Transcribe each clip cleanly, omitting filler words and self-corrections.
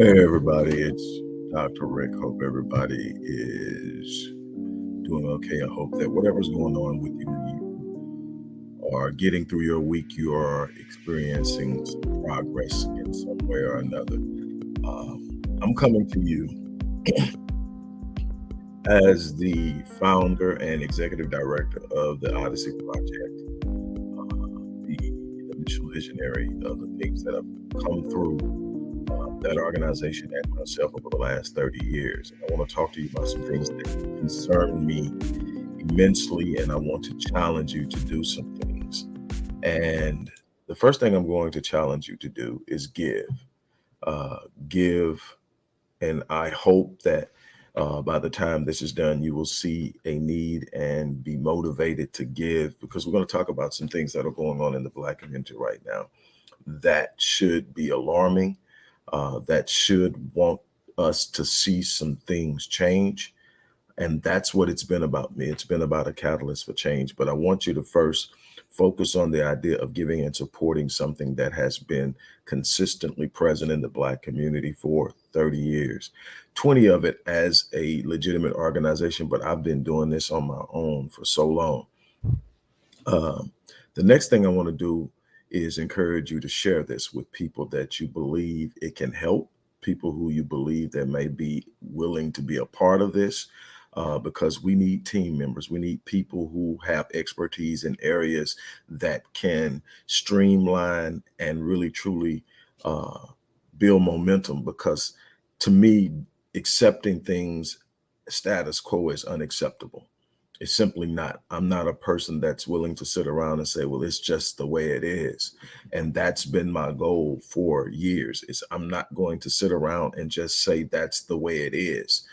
Hey everybody, it's Dr. Rick. Hope everybody is doing okay. I hope that whatever's going on with you, you are getting through your week, you are experiencing some progress in some way or another. I'm coming to you as the founder and executive director of the Odyssey project, the initial visionary of the things that have come through that organization and myself over the last 30 years. And I want to talk to you about some things that concern me immensely, and I want to challenge you to do some things. And the first thing I'm going to challenge you to do is give. Give, and I hope that by the time this is done, you will see a need and be motivated to give, because we're going to talk about some things that are going on in the Black community right now that should be alarming, that should want us to see some things change. And that's what it's been about me. It's been about a catalyst for change. But I want you to first focus on the idea of giving and supporting something that has been consistently present in the Black community for 30 years, 20 of it as a legitimate organization. But I've been doing this on my own for so long. Um, the next thing I want to do is encourage you to share this with people that you believe it can help, people who you believe that may be willing to be a part of this, because we need team members. We need people who have expertise in areas that can streamline and really truly uh, build momentum. Because to me, accepting things status quo is unacceptable. It's simply not. I'm not a person that's willing to sit around and say, well, it's just the way it is. And that's been my goal for years. Is I'm not going to sit around and just say that's the way it is.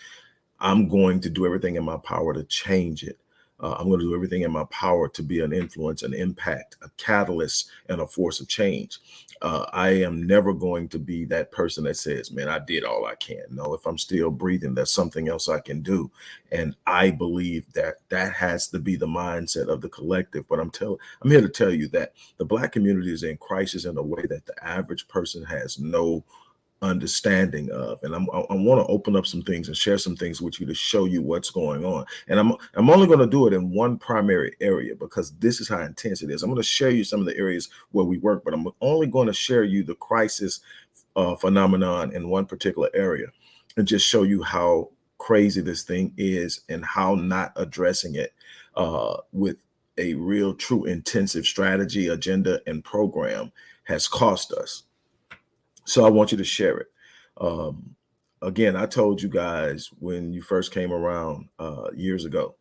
I'm going to do everything in my power to change it. I'm going to do everything in my power to be an influence, an impact, a catalyst, and a force of change. I am never going to be that person that says, man, I did all I can. No, if I'm still breathing, there's something else I can do. And I believe that that has to be the mindset of the collective. But I'm here to tell you that the Black community is in crisis in a way that the average person has no understanding of. And I want to open up some things and share some things with you to show you what's going on. And I'm only going to do it in one primary area, because this is how intense it is. I'm going to share you some of the areas where we work, but I'm only going to share you the crisis phenomenon in one particular area, and just show you how crazy this thing is and how not addressing it with a real true intensive strategy, agenda, and program has cost us. So I want you to share it. Um, Again, I told you guys when you first came around years ago,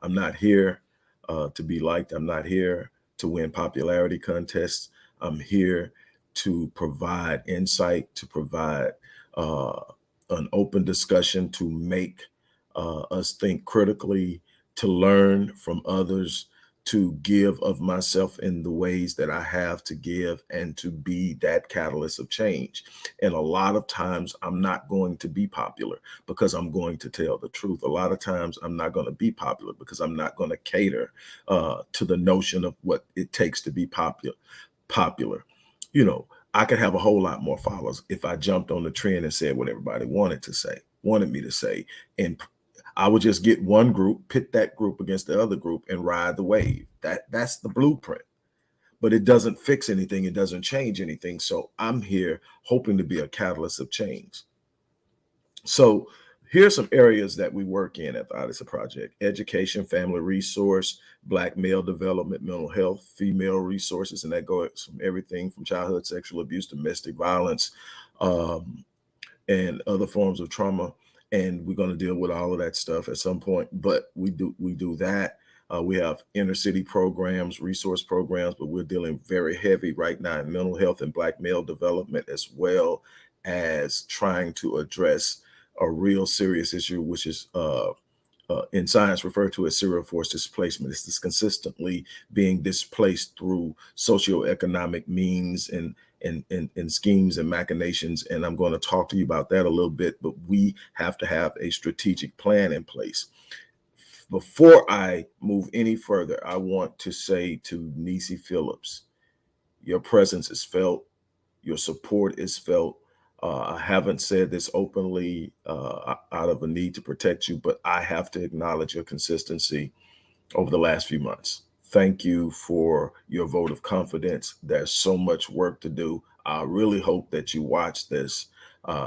I'm not here to be liked. I'm not here to win popularity contests. I'm here to provide insight, to provide uh, an open discussion, to make us think critically, to learn from others, to give of myself in the ways that I have to give, and to be that catalyst of change. And a lot of times I'm not going to be popular because I'm going to tell the truth. A lot of times I'm not going to be popular because I'm not going to cater to the notion of what it takes to be popular. You know, I could have a whole lot more followers if I jumped on the trend and said what everybody wanted me to say, and I would just get one group, pit that group against the other group, and ride the wave. That's the blueprint. But it doesn't fix anything. It doesn't change anything. So I'm here hoping to be a catalyst of change. So here's some areas that we work in at the Odyssey Project: education, family resource, Black male development, mental health, female resources, and that goes from everything from childhood sexual abuse, domestic violence, um, and other forms of trauma. And we're going to deal with all of that stuff at some point. But we do that. We have inner city programs, resource programs, but we're dealing very heavy right now in mental health and Black male development, as well as trying to address a real serious issue, which is in science referred to as serial forced displacement. It's this consistently being displaced through socioeconomic means and schemes and machinations. And I'm going to talk to you about that a little bit, but we have to have a strategic plan in place. Before I move any further, I want to say to Nisi Phillips, your presence is felt, your support is felt. I haven't said this openly out of a need to protect you, but I have to acknowledge your consistency over the last few months. Thank you for your vote of confidence. There's so much work to do. I really hope that you watch this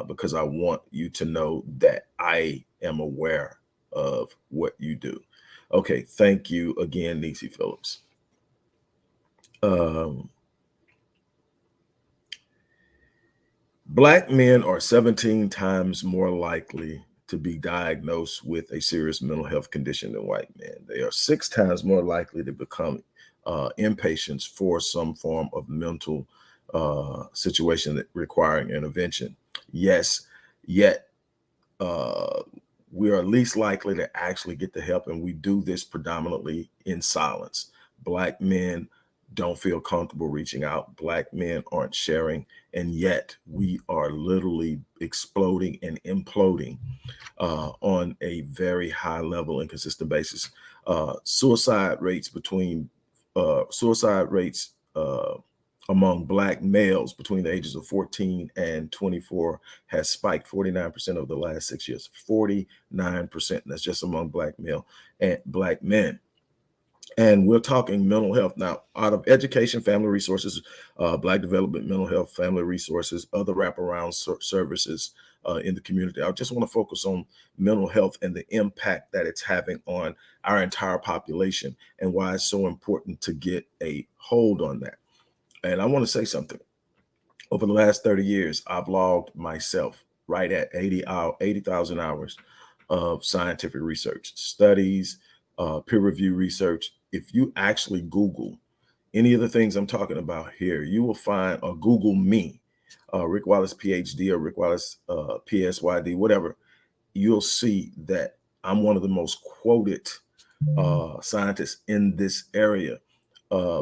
because I want you to know that I am aware of what you do. Okay, thank you again, Niecy Phillips. Um, Black men are 17 times more likely to be diagnosed with a serious mental health condition than white men. They are 6 times more likely to become inpatients for some form of mental situation that requiring intervention. Yes, yet uh, we are least likely to actually get the help, and we do this predominantly in silence. Black men don't feel comfortable reaching out. Black men aren't sharing, and yet we are literally exploding and imploding on a very high level and consistent basis. Suicide rates among Black males between the ages of 14 and 24 has spiked 49% over the last 6 years. 49%. And that's just among Black male and Black men. And we're talking mental health now. Out of education, family resources, Black development, mental health, family resources, other wraparound services in the community. I just want to focus on mental health and the impact that it's having on our entire population and why it's so important to get a hold on that. And I want to say something. Over the last 30 years, I've logged myself right at 80,000 hours of scientific research, studies, peer review research. If you actually Google any of the things I'm talking about here, you will find, or Google me, Rick Wallace, PhD, or Rick Wallace, psy.d, whatever, you'll see that I'm one of the most quoted scientists in this area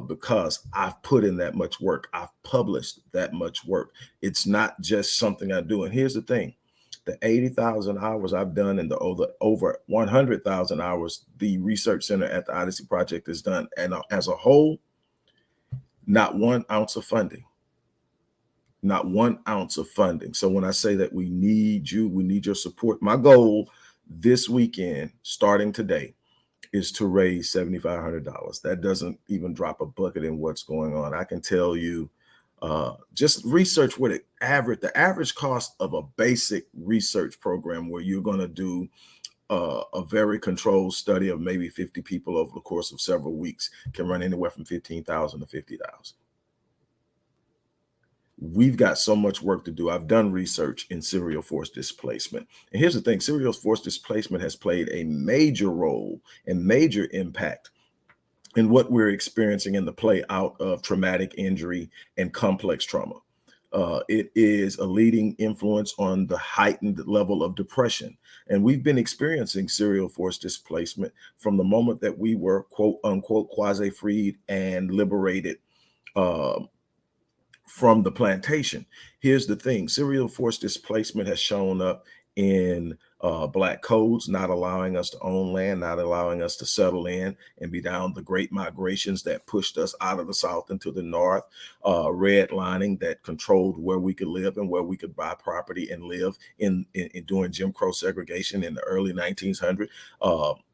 because I've put in that much work. I've published that much work. It's not just something I do. And here's the thing. The 80,000 hours I've done and the over 100,000 hours the Research Center at the Odyssey Project has done. And as a whole, not 1 ounce of funding. Not 1 ounce of funding. So when I say that we need you, we need your support. My goal this weekend, starting today, is to raise $7,500. That doesn't even drop a bucket in what's going on. I can tell you, just research what the average cost of a basic research program where you're going to do a very controlled study of maybe 50 people over the course of several weeks can run anywhere from $15,000 to $50,000. We've got so much work to do. I've done research in serial forced displacement. And here's the thing, serial forced displacement has played a major role and major impact in what we're experiencing in the play out of traumatic injury and complex trauma. It is a leading influence on the heightened level of depression. And we've been experiencing serial forced displacement from the moment that we were, quote unquote, quasi-freed and liberated from the plantation. Here's the thing, serial forced displacement has shown up in Black codes, not allowing us to own land, not allowing us to settle in and be down the great migrations that pushed us out of the South into the North, redlining that controlled where we could live and where we could buy property and live in during Jim Crow segregation in the early 1900s,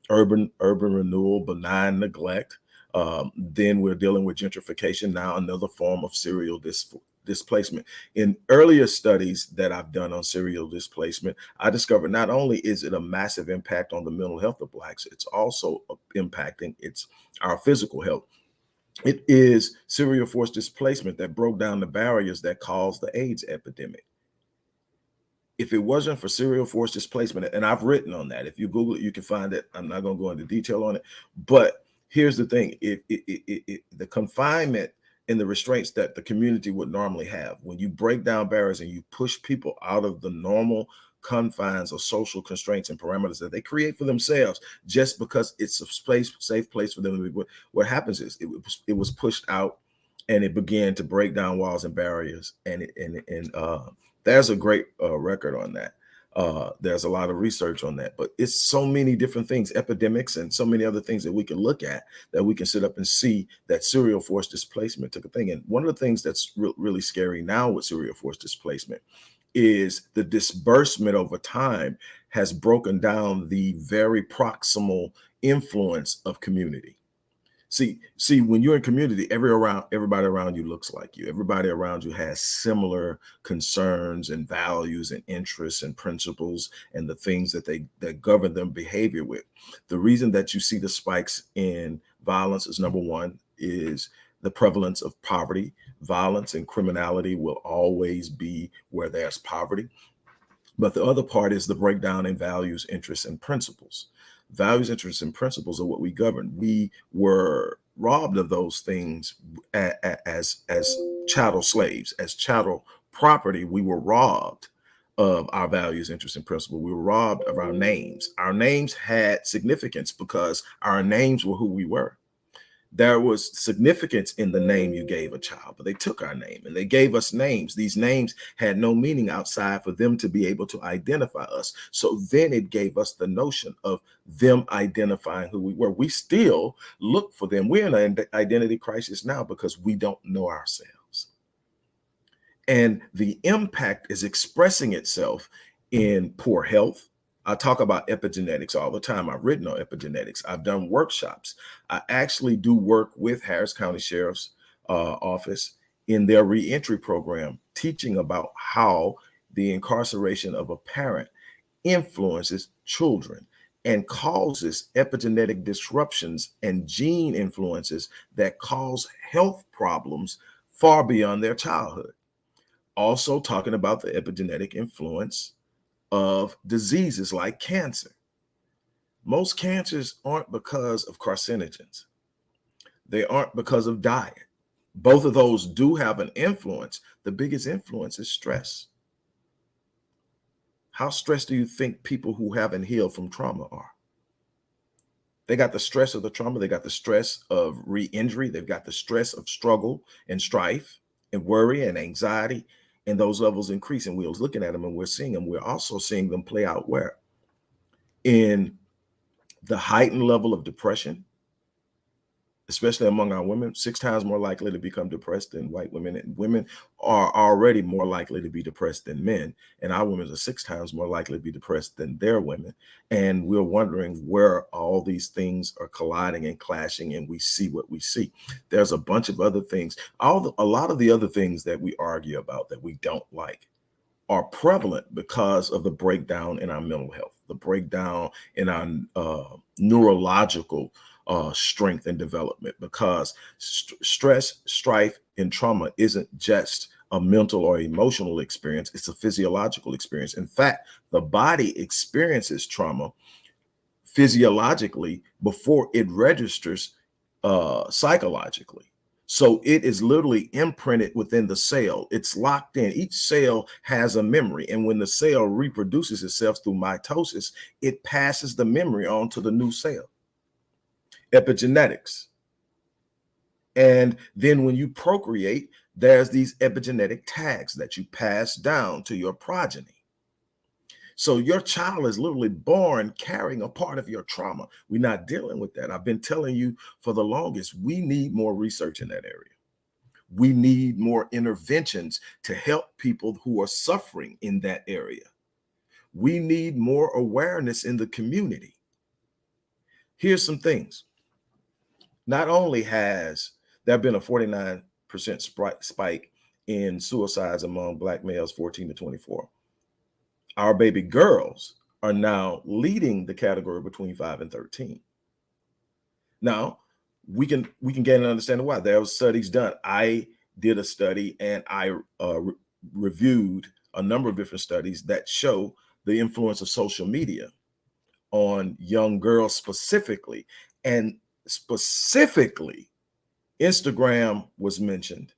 urban renewal, benign neglect. Then we're dealing with gentrification, now another form of serial displacement. In earlier studies that I've done on serial displacement, I discovered not only is it a massive impact on the mental health of Blacks, it's also impacting our physical health. It is serial forced displacement that broke down the barriers that caused the AIDS epidemic. If it wasn't for serial forced displacement, and I've written on that, if you Google it, you can find it. I'm not going to go into detail on it, but here's the thing: the confinement and the restraints that the community would normally have, when you break down barriers and you push people out of the normal confines of social constraints and parameters that they create for themselves, just because it's a safe place for them to be. What happens is it was pushed out, and it began to break down walls and barriers, and there's a great record on that. There's a lot of research on that, but it's so many different things, epidemics, and so many other things that we can look at, that we can sit up and see that serial forced displacement took a thing. And one of the things that's really scary now with serial forced displacement is the disbursement over time has broken down the very proximal influence of community. See, when you're in community, everybody around you looks like you. Everybody around you has similar concerns and values and interests and principles and the things that govern them behavior with. The reason that you see the spikes in violence is, number one, is the prevalence of poverty. Violence and criminality will always be where there's poverty. But the other part is the breakdown in values, interests, and principles. Values, interests, and principles are what we govern. We were robbed of those things as chattel slaves, as chattel property. We were robbed of our values, interests, and principles. We were robbed of our names. Our names had significance because our names were who we were. There was significance in the name you gave a child, but they took our name and they gave us names. These names had no meaning outside for them to be able to identify us. So then it gave us the notion of them identifying who we were. We still look for them. We're in an identity crisis now because we don't know ourselves. And the impact is expressing itself in poor health. I talk about epigenetics all the time. I've written on epigenetics. I've done workshops. I actually do work with Harris County Sheriff's Office in their reentry program, teaching about how the incarceration of a parent influences children and causes epigenetic disruptions and gene influences that cause health problems far beyond their childhood. Also talking about the epigenetic influence of diseases like cancer. Most cancers aren't because of carcinogens. They aren't because of diet. Both of those do have an influence. The biggest influence is stress. How stressed do you think people who haven't healed from trauma are? They got the stress of the trauma. They got the stress of re-injury. They've got the stress of struggle and strife and worry and anxiety. And those levels increase. And we're looking at them and we're seeing them. We're also seeing them play out where? In the heightened level of depression, especially among our women, 6 times more likely to become depressed than white women. And women are already more likely to be depressed than men. And our women are 6 times more likely to be depressed than their women. And we're wondering where all these things are colliding and clashing, and we see what we see. There's a bunch of other things. A lot of the other things that we argue about that we don't like are prevalent because of the breakdown in our mental health, the breakdown in our neurological strength and development, because stress, strife, and trauma isn't just a mental or emotional experience, it's a physiological experience. In fact, the body experiences trauma physiologically before it registers psychologically. So it is literally imprinted within the cell. It's locked in. Each cell has a memory. And when the cell reproduces itself through mitosis, it passes the memory on to the new cell. Epigenetics. And then when you procreate, there's these epigenetic tags that you pass down to your progeny. So your child is literally born carrying a part of your trauma. We're not dealing with that. I've been telling you for the longest, we need more research in that area. We need more interventions to help people who are suffering in that area. We need more awareness in the community. Here's some things. Not only has there been a 49% spike in suicides among Black males 14 to 24, our baby girls are now leading the category between 5 and 13. Now, we can gain an understanding why. There were studies done. I did a study and I reviewed a number of different studies that show the influence of social media on young girls specifically. And specifically, Instagram was mentioned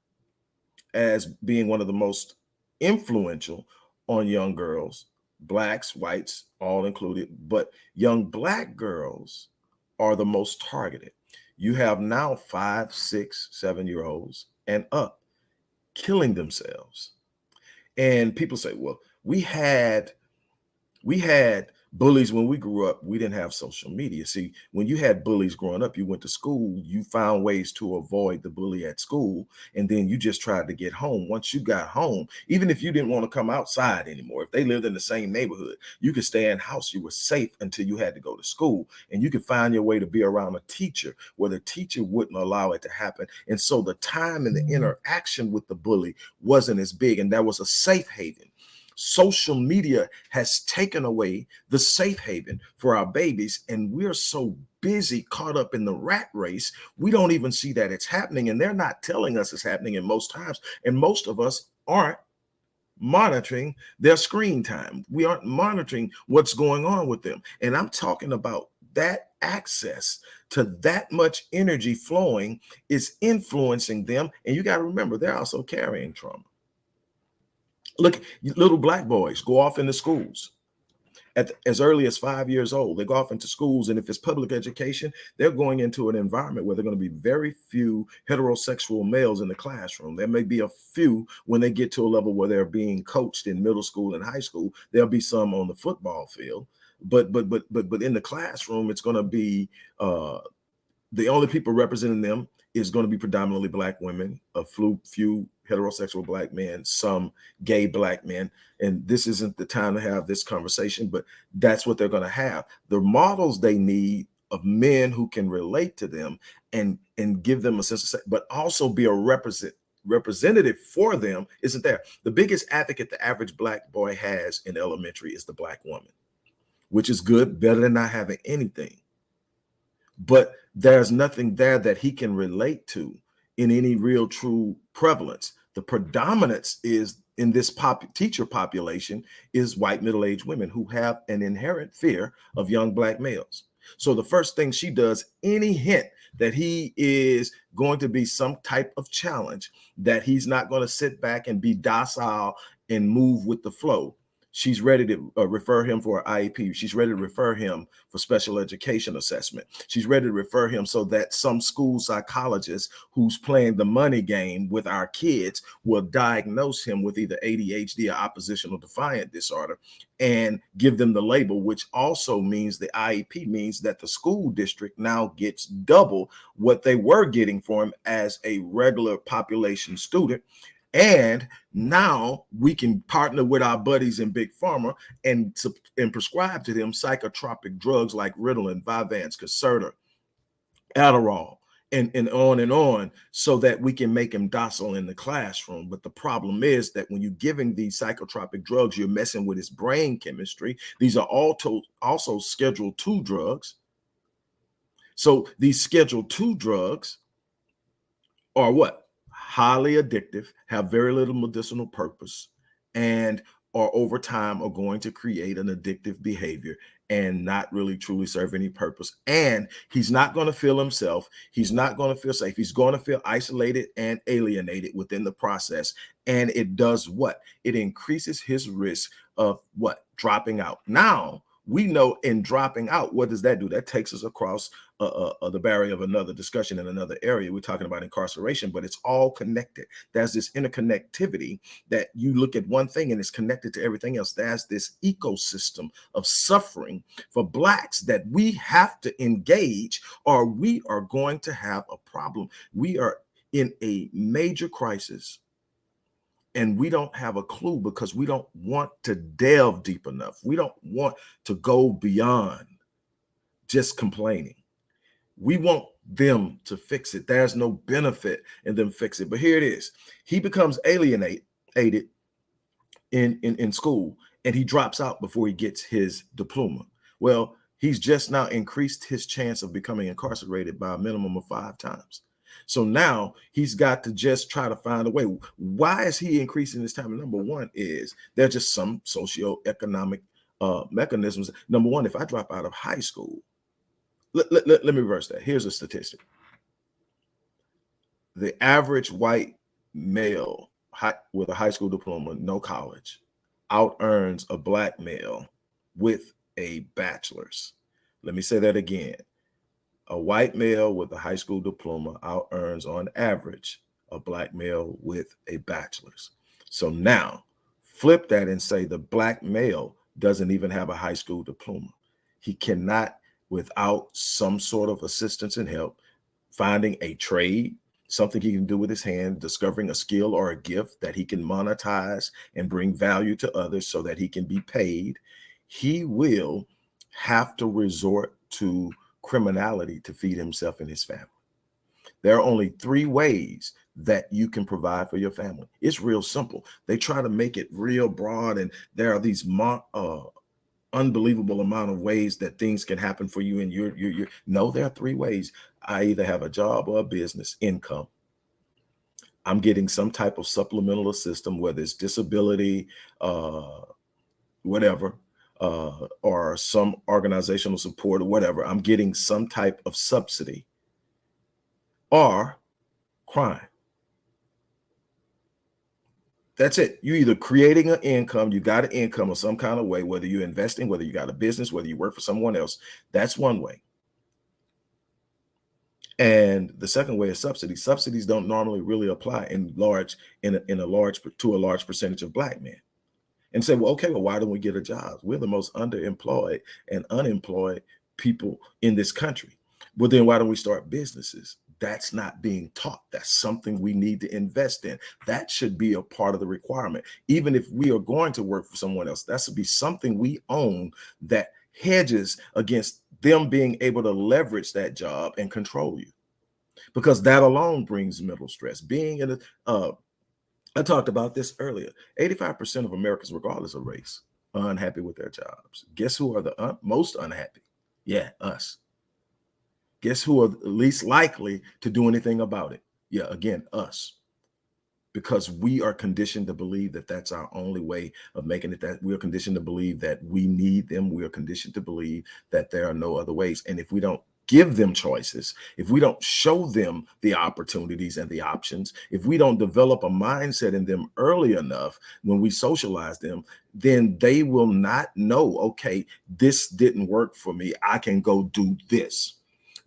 as being one of the most influential on young girls, Blacks, whites, all included, but young Black girls are the most targeted. You have now 5, 6, 7-year-olds and up killing themselves. And people say, well, we had Bullies, when we grew up, we didn't have social media. See, when you had bullies growing up, you went to school, you found ways to avoid the bully at school, and then you just tried to get home. Once you got home, even if you didn't want to come outside anymore, if they lived in the same neighborhood, you could stay in house. You were safe until you had to go to school, and you could find your way to be around a teacher where the teacher wouldn't allow it to happen. And so the time and the interaction with the bully wasn't as big, and that was a safe haven. Social media has taken away the safe haven for our babies, and we're so busy caught up in the rat race, we don't even see that it's happening, and they're not telling us it's happening in most times, and most of us aren't monitoring their screen time. We aren't monitoring what's going on with them, and I'm talking about that access to that much energy flowing is influencing them, and you got to remember they're also carrying trauma. Look, little black boys go off into schools as early as 5 years old. They go off into schools, and if it's public education, they're going into an environment where there are going to be very few heterosexual males in the classroom. There may be a few when they get to a level where they're being coached in middle school and high school. There'll be some on the football field, but in the classroom, it's going to be the only people representing them is going to be predominantly black women, a few heterosexual black men, some gay black men. And this isn't the time to have this conversation, but that's what they're going to have. The models they need of men who can relate to them and give them a sense of, but also be a representative for them isn't there. The biggest advocate the average black boy has in elementary is the black woman, which is good, better than not having anything. But there's nothing there that he can relate to in any real true prevalence. The predominance is in this teacher population is white middle-aged women who have an inherent fear of young black males. So the first thing she does, any hint that he is going to be some type of challenge, that he's not going to sit back and be docile and move with the flow, she's ready to refer him for an IEP. She's ready to refer him for special education assessment. She's ready to refer him so that some school psychologist who's playing the money game with our kids will diagnose him with either ADHD or oppositional defiant disorder and give them the label, which also means the IEP means that the school district now gets double what they were getting for him as a regular population student. And now we can partner with our buddies in Big Pharma and prescribe to them psychotropic drugs like Ritalin, Vyvanse, Concerta, Adderall, and on, so that we can make him docile in the classroom. But the problem is that when you're giving these psychotropic drugs, you're messing with his brain chemistry. These are also Schedule II drugs. So these Schedule II drugs are what? Highly addictive, have very little medicinal purpose, and are over time are going to create an addictive behavior and not really truly serve any purpose. And he's not going to feel himself. He's not going to feel safe. He's going to feel isolated and alienated within the process. And it does what? It increases his risk of what? Dropping out. Now, we know in dropping out, what does that do? That takes us across the barrier of another discussion in another area. We're talking about incarceration, but it's all connected. There's this interconnectivity that you look at one thing and it's connected to everything else. There's this ecosystem of suffering for Blacks that we have to engage, or we are going to have a problem. We are in a major crisis, and we don't have a clue because we don't want to delve deep enough. We don't want to go beyond just complaining. We want them to fix it. There's no benefit in them fix it. But here it is. He becomes alienated in school, and he drops out before he gets his diploma. Well, he's just now increased his chance of becoming incarcerated by a minimum of 5 times. So now he's got to just try to find a way. Why is he increasing his time? Number one is there's just some socioeconomic mechanisms. Number one, if I drop out of high school, let me reverse that. Here's a statistic. The average white male with a high school diploma, no college, out earns a black male with a bachelor's. Let me say that again. A white male with a high school diploma out earns on average a black male with a bachelor's. So now flip that and say the black male doesn't even have a high school diploma. He cannot, without some sort of assistance and help, finding a trade, something he can do with his hand, discovering a skill or a gift that he can monetize and bring value to others so that he can be paid, he will have to resort to criminality to feed himself and his family. There are only three ways that you can provide for your family. It's real simple. They try to make it real broad, and there are these unbelievable amount of ways that things can happen for you. And you're no, there are three ways. I either have a job or a business income. I'm getting some type of supplemental assistance, whether it's disability, whatever, or some organizational support or whatever. I'm getting some type of subsidy or crime. That's it. You either creating an income, you got an income of some kind of way, whether you're investing, whether you got a business, whether you work for someone else. That's one way. And the second way is subsidies. Subsidies don't normally really apply in a large percentage of Black men. And say, well, okay, well, why don't we get a job? We're the most underemployed and unemployed people in this country. Well, then why don't we start businesses? That's not being taught. That's something we need to invest in. That should be a part of the requirement. Even if we are going to work for someone else, that should be something we own that hedges against them being able to leverage that job and control you. Because that alone brings mental stress. Being in I talked about this earlier. 85% of Americans, regardless of race, are unhappy with their jobs. Guess who are the most unhappy? Yeah, us. Guess who are least likely to do anything about it? Yeah, again, us. Because we are conditioned to believe that that's our only way of making it, that we're conditioned to believe that we need them. We are conditioned to believe that there are no other ways. And if we don't give them choices, if we don't show them the opportunities and the options, if we don't develop a mindset in them early enough when we socialize them, then they will not know, okay, this didn't work for me. I can go do this.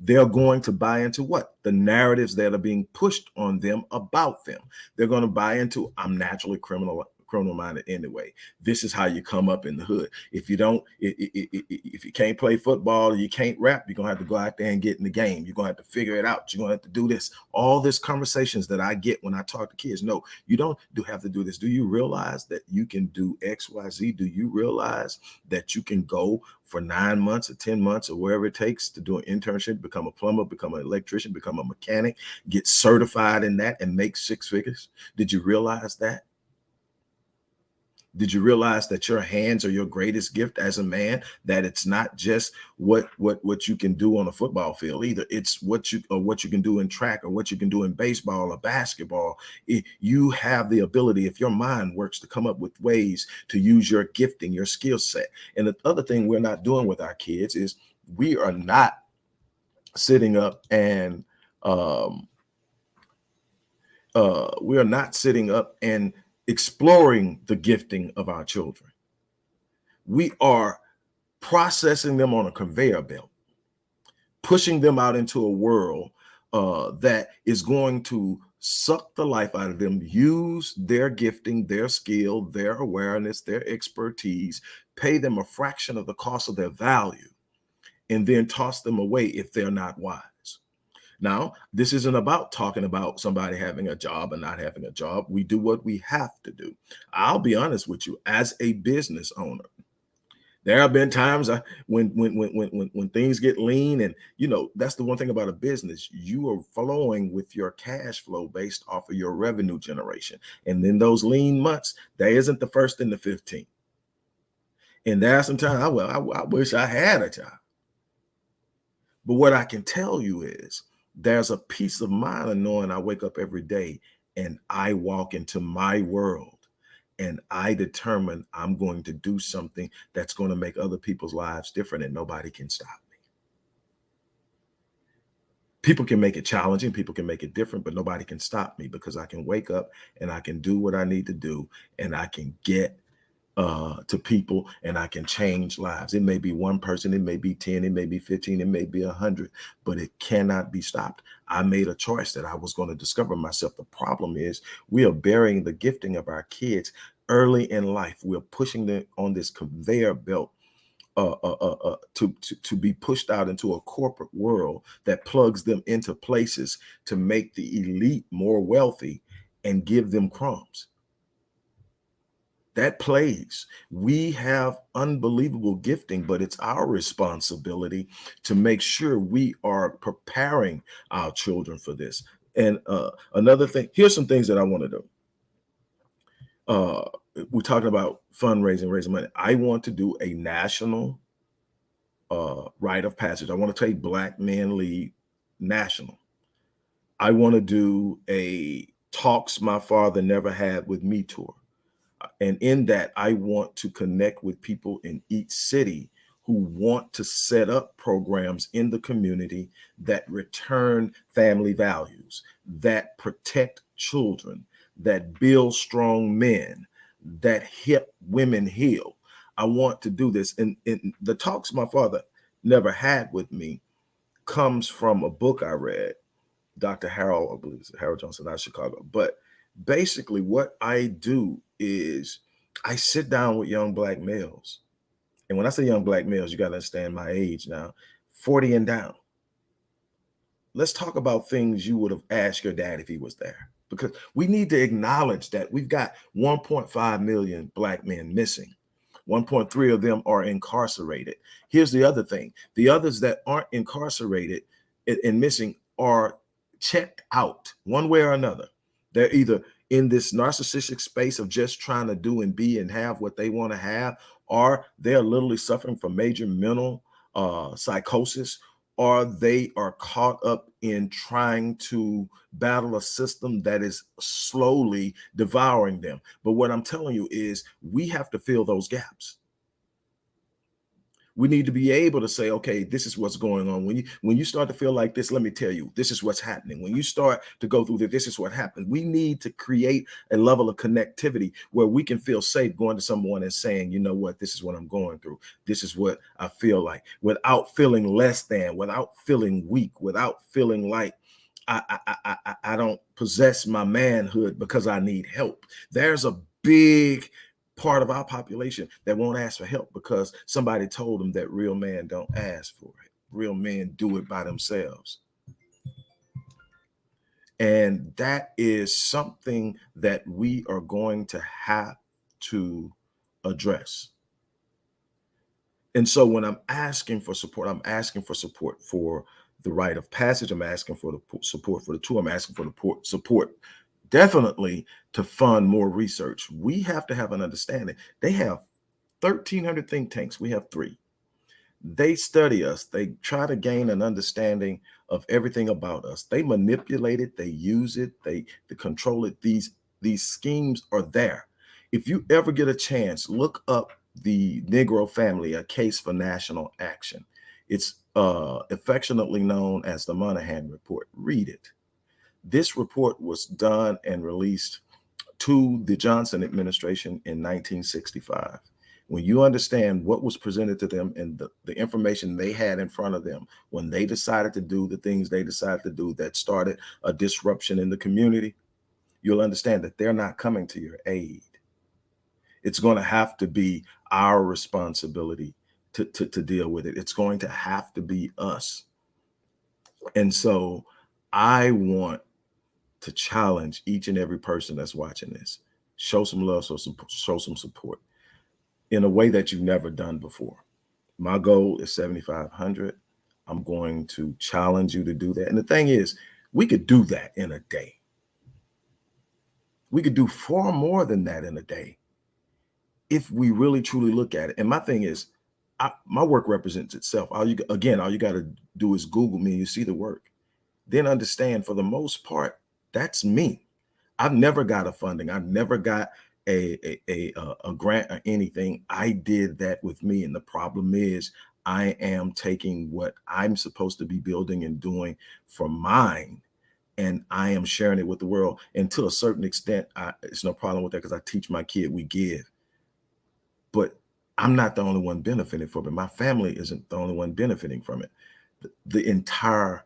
They're going to buy into what? The narratives that are being pushed on them about them. They're going to buy into, I'm naturally criminal minded anyway. This is how you come up in the hood. If you don't, if you can't play football, you can't rap, you're gonna have to go out there and get in the game. You're gonna have to figure it out. You're gonna have to do this. All these conversations that I get when I talk to kids. No, you don't have to do this. Do you realize that you can do X, Y, Z? Do you realize that you can go for 9 months or 10 months or wherever it takes to do an internship, become a plumber, become an electrician, become a mechanic, get certified in that and make 6 figures? Did you realize that? Did you realize that your hands are your greatest gift as a man? That it's not just what you can do on a football field either. It's what you can do in track or what you can do in baseball or basketball. You have the ability, if your mind works, to come up with ways to use your gifting, your skill set. And the other thing we're not doing with our kids is we are not sitting up and we are not sitting up and exploring the gifting of our children. We are processing them on a conveyor belt, pushing them out into a world that is going to suck the life out of them, use their gifting, their skill, their awareness, their expertise, pay them a fraction of the cost of their value, and then toss them away if they're not wise. Now, this isn't about talking about somebody having a job and not having a job. We do what we have to do. I'll be honest with you, as a business owner, there have been times when things get lean, and that's the one thing about a business. You are flowing with your cash flow based off of your revenue generation. And then those lean months, there isn't the 1st and the 15th. And there are some times, I wish I had a job. But what I can tell you is there's a peace of mind of knowing I wake up every day and I walk into my world and I determine I'm going to do something that's going to make other people's lives different, and nobody can stop me. People can make it challenging, people can make it different, but nobody can stop me because I can wake up and I can do what I need to do, and I can get to people, and I can change lives. It may be one person, it may be 10, it may be 15, it may be 100, but it cannot be stopped. I made a choice that I was going to discover myself. The problem is we are burying the gifting of our kids early in life. We're pushing them on this conveyor belt to be pushed out into a corporate world that plugs them into places to make the elite more wealthy and give them crumbs. That plays. We have unbelievable gifting, but it's our responsibility to make sure we are preparing our children for this. And another thing, here's some things that I want to do. We're talking about fundraising, raising money. I want to do a national rite of passage. I want to take Black Men Lead national. I want to do a Talks My Father Never Had with Me tour. And in that, I want to connect with people in each city who want to set up programs in the community that return family values, that protect children, that build strong men, that help women heal. I want to do this. And the Talks My Father Never Had with Me comes from a book I read, Dr. Harold, I believe it's Harold Johnson out of Chicago. But basically what I do is I sit down with young Black males. And when I say young Black males, you got to understand my age now, 40 and down. Let's talk about things you would have asked your dad if he was there, because we need to acknowledge that we've got 1.5 million Black men missing. 1.3 of them are incarcerated. Here's the other thing. The others that aren't incarcerated and missing are checked out one way or another. They're either in this narcissistic space of just trying to do and be and have what they want to have, or they're literally suffering from major mental psychosis, or they are caught up in trying to battle a system that is slowly devouring them. But what I'm telling you is we have to fill those gaps. We need to be able to say, okay, this is what's going on. When you start to feel like this, let me tell you, this is what's happening. When you start to go through this is what happens. We need to create a level of connectivity where we can feel safe going to someone and saying, you know what, this is what I'm going through. This is what I feel like, without feeling less than, without feeling weak, without feeling like I don't possess my manhood because I need help. There's a big part of our population that won't ask for help because somebody told them that real men don't ask for it. Real men do it by themselves. And that is something that we are going to have to address. And so when I'm asking for support, I'm asking for support for the rite of passage. I'm asking for the support for the tour. I'm asking for the support definitely to fund more research. We have to have an understanding. They have 1,300 think tanks. We have 3. They study us. They try to gain an understanding of everything about us. They manipulate it. They use it. They control it. These schemes are there. If you ever get a chance, look up the Negro Family, A Case for National Action. It's affectionately known as the Moynihan Report. Read it. This report was done and released to the Johnson administration in 1965. When you understand what was presented to them and the information they had in front of them, when they decided to do the things they decided to do that started a disruption in the community, you'll understand that they're not coming to your aid. It's going to have to be our responsibility to deal with it. It's going to have to be us. And so I want to challenge each and every person that's watching this. Show some love, show some support in a way that you've never done before. My goal is 7,500. I'm going to challenge you to do that. And the thing is, we could do that in a day. We could do far more than that in a day if we really truly look at it. And my thing is, my work represents itself. All you got to do is Google me and you see the work. Then understand, for the most part, that's me. I've never got a funding. I've never got a grant or anything. I did that with me. And the problem is I am taking what I'm supposed to be building and doing for mine, and I am sharing it with the world. And to a certain extent, it's no problem with that because I teach my kid, we give. But I'm not the only one benefiting from it. My family isn't the only one benefiting from it. The entire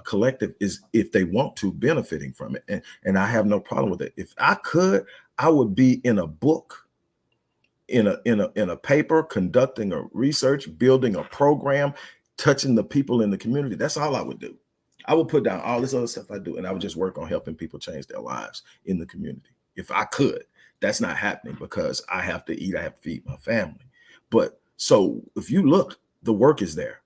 collective is, if they want to, benefiting from it. And I have no problem with it. If I could, I would be in a book, in a paper, conducting a research, building a program, touching the people in the community. That's all I would do. I would put down all this other stuff I do, and I would just work on helping people change their lives in the community. If I could. That's not happening because I have to eat, I have to feed my family. But so if you look, the work is there.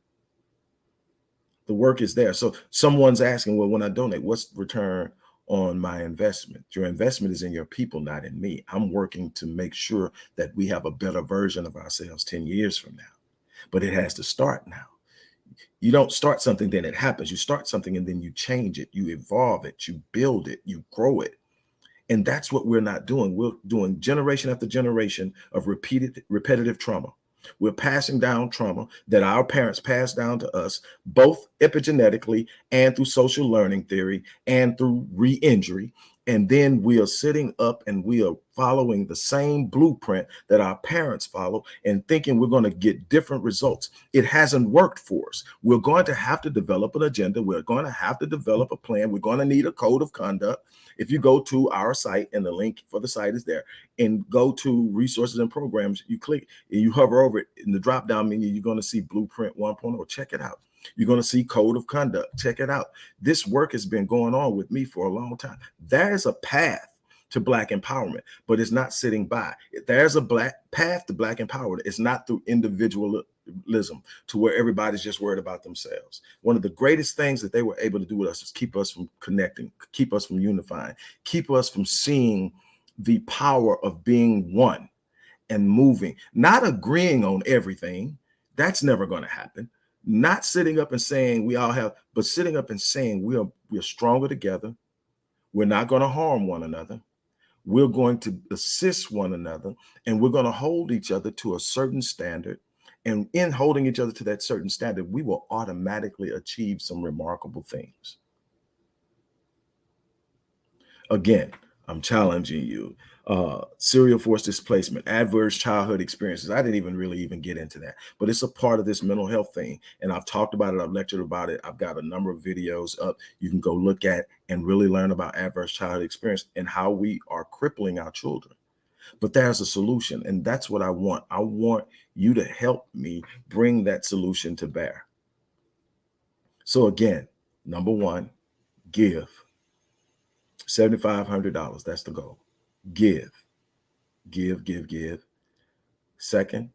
The work is there. So someone's asking, well, when I donate, what's the return on my investment? Your investment is in your people, not in me. I'm working to make sure that we have a better version of ourselves 10 years from now. But it has to start now. You don't start something, then it happens. You start something and then you change it, you evolve it, you build it, you grow it. And that's what we're not doing. We're doing generation after generation of repetitive trauma. We're passing down trauma that our parents passed down to us, both epigenetically and through social learning theory and through re-injury. And then we are sitting up and we are following the same blueprint that our parents follow and thinking we're going to get different results. It hasn't worked for us. We're going to have to develop an agenda. We're going to have to develop a plan. We're going to need a code of conduct. If you go to our site, and the link for the site is there, and go to resources and programs, you click and you hover over it in the drop down menu, you're going to see Blueprint 1.0. Check it out. You're going to see Code of Conduct. Check it out. This work has been going on with me for a long time. There's a path to Black empowerment, but it's not sitting by. There's a black path to Black empowerment. It's not through individualism to where everybody's just worried about themselves. One of the greatest things that they were able to do with us is keep us from connecting, keep us from unifying, keep us from seeing the power of being one and moving, not agreeing on everything. That's never going to happen. Not sitting up and saying we all have, but sitting up and saying we're stronger together. We're not going to harm one another. We're going to assist one another, and we're going to hold each other to a certain standard. And in holding each other to that certain standard, we will automatically achieve some remarkable things. Again, I'm challenging you. Serial forced displacement, adverse childhood experiences. I didn't even really get into that, but it's a part of this mental health thing. And I've talked about it. I've lectured about it. I've got a number of videos up you can go look at and really learn about adverse childhood experience and how we are crippling our children. But there's a solution, and that's what I want. I want you to help me bring that solution to bear. So again, number one, give. $7,500. That's the goal. Give. Second,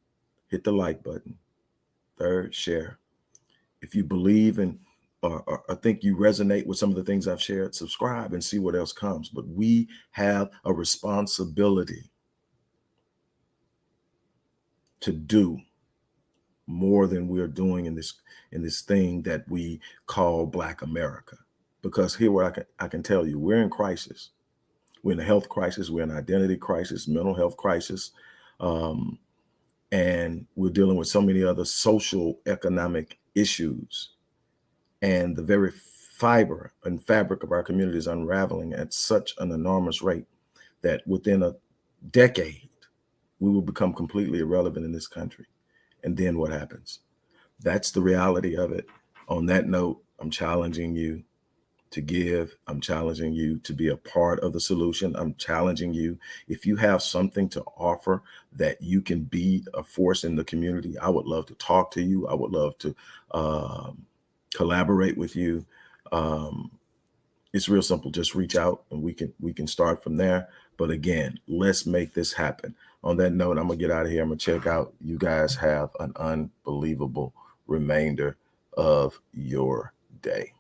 hit the like button. Third, share. If you believe in or think you resonate with some of the things I've shared, subscribe and see what else comes. But we have a responsibility to do more than we're doing in this thing that we call Black America. Because here what I can tell you, we're in crisis. We're in a health crisis. We're in an identity crisis, mental health crisis. And we're dealing with so many other social, economic issues. And the very fiber and fabric of our community is unraveling at such an enormous rate that within a decade, we will become completely irrelevant in this country. And then what happens? That's the reality of it. On that note, I'm challenging you to give. I'm challenging you to be a part of the solution. I'm challenging you, if you have something to offer that you can be a force in the community, I would love to talk to you. I would love to collaborate with you. It's real simple. Just reach out and we can start from there. But again, let's make this happen. On that note, I'm gonna get out of here. I'm gonna check out. You guys have an unbelievable remainder of your day.